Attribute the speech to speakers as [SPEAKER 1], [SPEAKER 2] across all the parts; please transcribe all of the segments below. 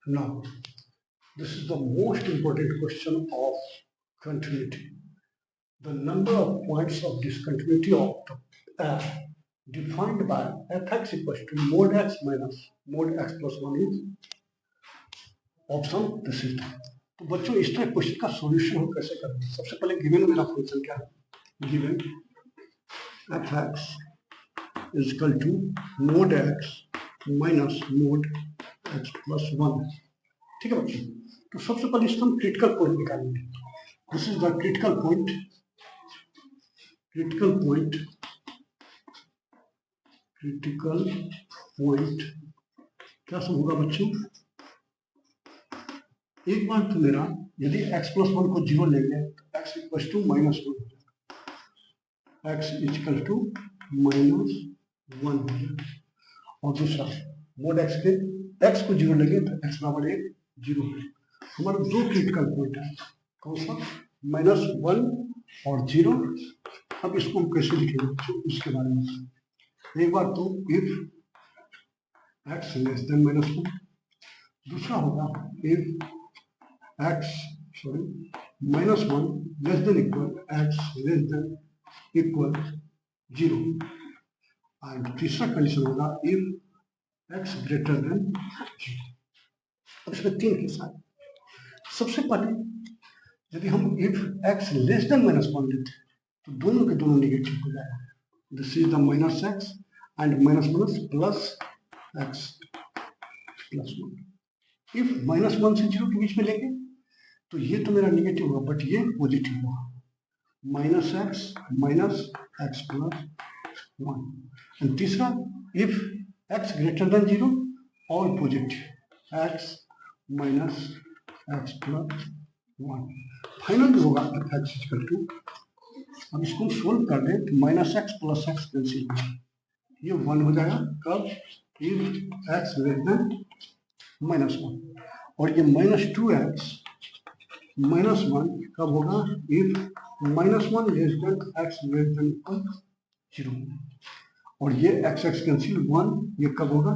[SPEAKER 1] Now, this is the most important question of continuity. The number of points of discontinuity of the f defined by fx equals to mod x minus mod x plus 1 is option this is. तो बच्चों इस तरह question का solution हम कैसे करेंगे? सबसे पहले गिवन मेरा फंक्शन क्या है? Given fx is equal to mod x minus mod x plus 1। ठीक है बच्चों, तो सबसे पहले इसका हम क्रिटिकल पॉइंट निकालेंगे। This is the critical point. Critical point क्या सब होगा बच्चों? एक बार तो मेरा यदि x प्लस 1 को 0 लेंगे तो x इक्वल टू माइनस 1 हो जाएगा, x इक्वल टू माइनस 1 हो जाएगा। और दूसरा मोड x के x को 0 लेंगे तो x बराबर 1 0 है। हमारे दो क्रिटिकल पॉइंट है, कौन सा? माइनस 1 और 0। अब इसको हम कैसे लिखेंगे उसके बारे में एक बार तो if x less than minus 1, दूसरा होगा if x minus 1 less than equal x less than equal 0, and तीसरा कंडीशन होगा इफ x ग्रेटर देन 0। अब इसमें तीन केस आए। सबसे पहले यदि हम if x less than minus 1 लेते तो दोनों के दोनों निगेटिव हो जाएगा। This is the minus x and minus minus plus x plus 1। If minus 1 से 0 के बीच में लेंगे तो ये तो मेरा निगेटिव होगा, बट ये पॉजिटिव होगा, माइनस x प्लस 1। एंड तीसरा इफ x ग्रेटर देन 0 और positive x minus x plus 1। Final होगा x इक्वल टू, अब इसको सोल्व कर दें तो minus x plus x cancel हो जाएगा, ये 1 हो जाएगा। कब? If x less than minus 1। और ये माइनस 2x माइनस 1 कब होगा? If minus 1 less than x less than equal 0। और ये x कैंसिल 1, ये कब होगा?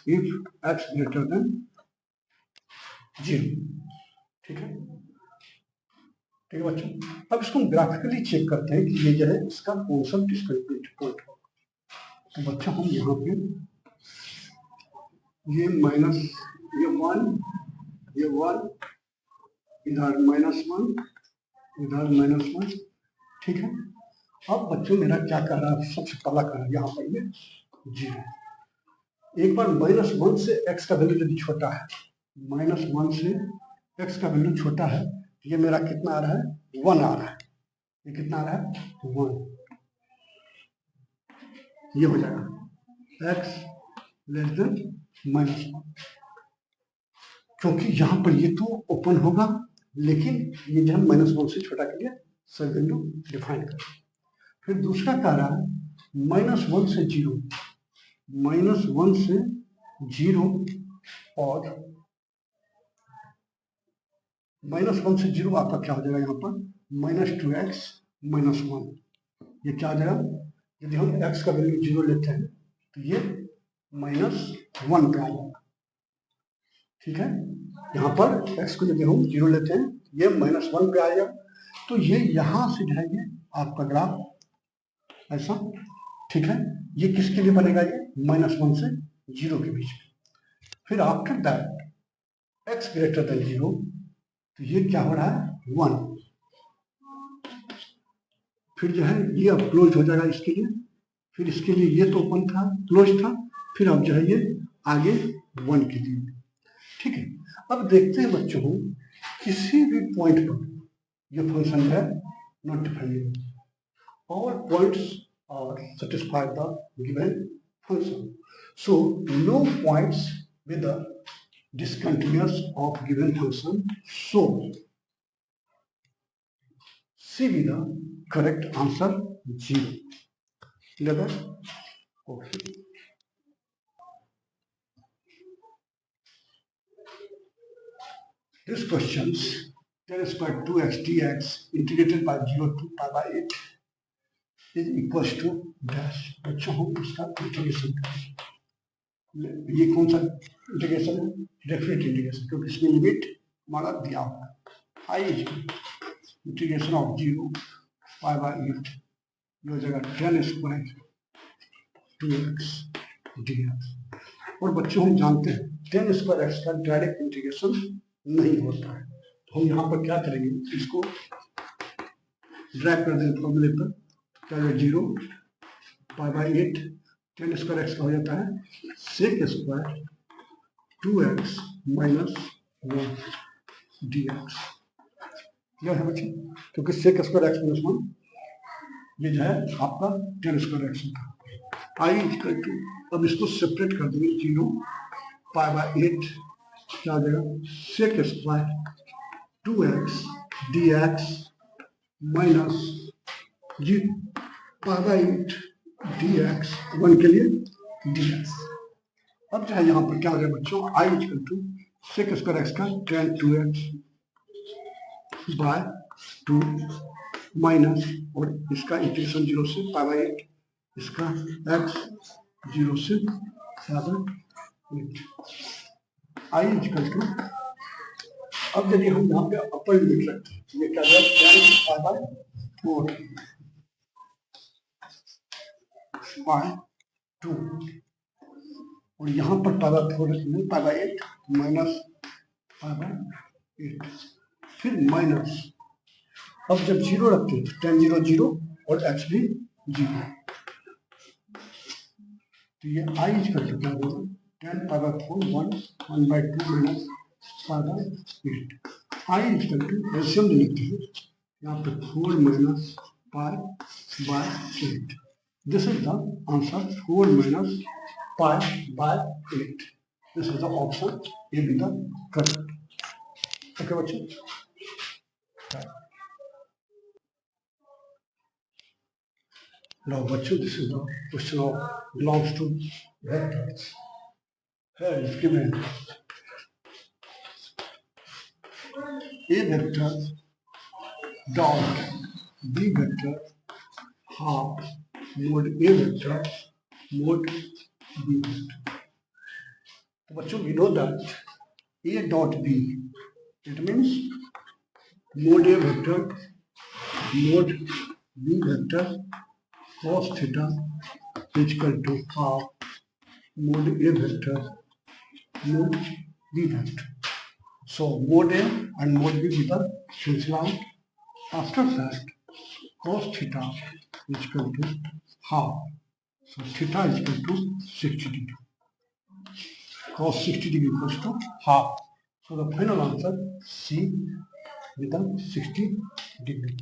[SPEAKER 1] If x greater than 0। ठीक है, ठीक है बच्चों। अब इसको हम ग्राफिकली चेक करते हैं कि ये जो है इसका कौन सा डिस्कंटिन्यूटी पॉइंट होगा। तो बच्चों हम यहाँ पे ये माइनस ये 1 इधर माइनस 1 इधर माइनस 1। ठीक है, अब बच्चों मेरा क्या कर रहा है? सबसे पहला कर रहा है यहाँ पर ये 0। एक बार माइनस 1 से x का वैल्यू यदि छोटा है, माइनस 1 से x का वैल्यू छोटा है, ये मेरा कितना आ रहा है? 1 आ रहा है। ये कितना आ रहा है? 1। ये हो जाएगा x लेस देन माइनस 1, क्योंकि यहां पर ये तो ओपन होगा, लेकिन ये जो हम माइनस 1 से छोटा के लिए सब वैल्यू डिफाइन करें। फिर दूसरा कह रहा है माइनस 1 से 0, माइनस 1 से 0 और माइनस 1 से 0 आपका क्या हो जाएगा? यहाँ पर माइनस 2x माइनस 1। ये क्या हो जाएगा? यदि हम x का वैल्यू 0 लेते हैं तो ये माइनस 1 पे आ जाएगा। ठीक है, यहाँ पर x को यदि हम 0 लेते हैं ये माइनस 1 पे आएगा। तो ये यहाँ से जो है ये आपका ग्राफ ऐसा। ठीक है, ये किसके लिए बनेगा? ये माइनस 1 से 0 के बीच में। फिर after that x greater than 0, तो ये क्या हो रहा है? 1। फिर जो है ये अब क्लोज हो जाएगा इसके लिए। फिर इसके लिए ये तो ओपन था, क्लोज था, फिर अब जो है ये आगे 1 के लिए। ठीक है, अब देखते हैं बच्चों किसी भी पॉइंट पर ये फंक्शन है not definable. All points are satisfy the given function. So no points with the discontinuous of given function. So C be the correct answer 0. Clear? Okay. This questions tan square 2x dx integrated by 0 to pi by 8 is equals to dash। अच्छा हम इसका integration करें। ये कौन सा integration है? Definite integration, क्योंकि इसमें लिमिट हमारा दिया हुआ है। आई इंटीग्रेशन ऑफ 0 पाई बाई 8 ये हो जाएगा 10 स्क्वायर 2x dx। और बच्चों हम जानते हैं 10 स्क्वायर एक्स का डायरेक्ट इंटीग्रेशन नहीं होता है, तो हम यहाँ पर क्या करेंगे, इसको ड्रैग कर देंगे फॉर्मूले पर। क्या है 0 पाई बाई 8 10 स्क्वायर एक्स का हो जाता है सेक स्क्वायर 2x माइनस 1 dx। यह है बच्चे, क्योंकि सेक स्क्वायर एक्स माइनस 1 ये जो है आपका 10 स्क्वायर एक्स होता है। आई इक्वल टू, अब इसको सेपरेट कर देंगे 0 पाई बाई 8 क्या हो जाएगा sec square 2x dx minus जी पाई बाई 8 dx 1 के लिए dx। अब जो है यहाँ पर क्या हो जाएगा बच्चों, I equal to sec square X का tan 2x बाय 2 माइनस, और इसका इंटीग्रेशन 0 से पाई बाई 8 इसका x 0 से pi by 8 I equal to. अब यदि हम यहाँ पे अपर लिमिट रखते हैं, ये क्या जाएगा tan पाई बाई 4 बाय 2, और यहाँ पर पाई बाई 4 रखेंगे पाई बाई 8 माइनस पाई बाई 8, फिर माइनस। अब जब 0 रखते हैं तो tan 0 0 और x भी 0, तो ये आई इक्वल टू क्या होगा tan पाई बाई 4 1 बाई 2 minus pi by 8। I equal to LCM लिखते हैं यहाँ पे 4 minus pi by 8। This is the answer 4 minus pi by 8। This is the option a b the correct. Okay बच्चों, now बच्चों this is the question of belongs to vectors. Here is given a vector dot b vector half mod a vector mod b vector। तो बच्चों we know that a dot b, it means mod a vector mod b vector cos theta is equal to half mod a vector mod b vector. So mod a and mod b with the cancel out. After that, cos theta is equal to half. So theta is equal to 60 degree. Cos 60 degree equals to half. So the final answer C with the 60 degree.